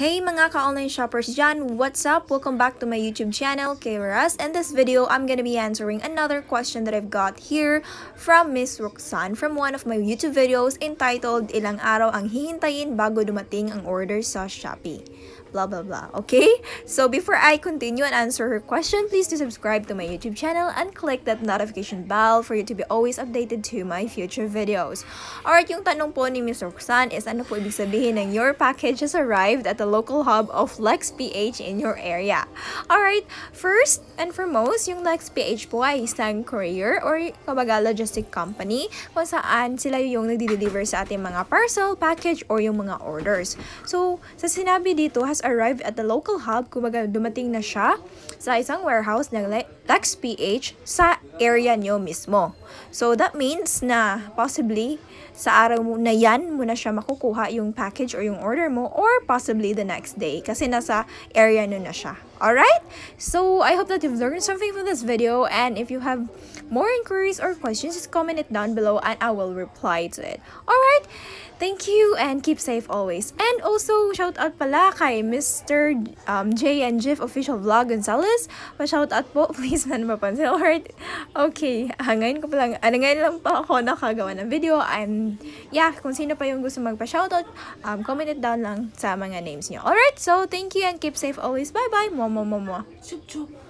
Hey mga ka-online shoppers dyan! What's up? Welcome back to my YouTube channel, Kairas. In this video, I'm gonna be answering another question that I've got here from Miss Roxanne from one of my YouTube videos entitled, Ilang araw ang hihintayin bago dumating ang order sa Shopee? Blah blah blah. Okay? So before I continue and answer her question, please do subscribe to my YouTube channel and click that notification bell for you to be always updated to my future videos. Alright, yung tanong po ni Miss Roxanne is ano po ibig sabihin ng your package has arrived at the local hub of LEX PH in your area. Alright, first and foremost, yung LEX PH po ay isang courier or kumbaga logistic company kung saan sila yung nagdi-deliver sa ating mga parcel, package, or yung mga orders. So, sa sinabi dito has arrived at the local hub, kumbaga dumating na siya sa isang warehouse ng LEX PH sa area nyo mismo. So, that means na possibly sa araw mo na yan mo na siya makukuha yung package or yung order mo or possibly the next day kasi nasa area nyo na siya. Alright? So, I hope that you've learned something from this video, and if you have more inquiries or questions, just comment it down below and I will reply to it. Alright? Thank you and keep safe always. And also, shout out pala kay Mr. J and Jiff Official Vlog Gonzalez. Pa-shout out po, please man mapansin. Alright? Okay, ngayon lang pa ako nakagawa ng video. Yeah, kung sino pa yung gusto magpa-shoutout, comment it down lang sa mga names nyo. Alright, so thank you and keep safe always. Bye-bye. Mwah, mwah, mwah, mwah.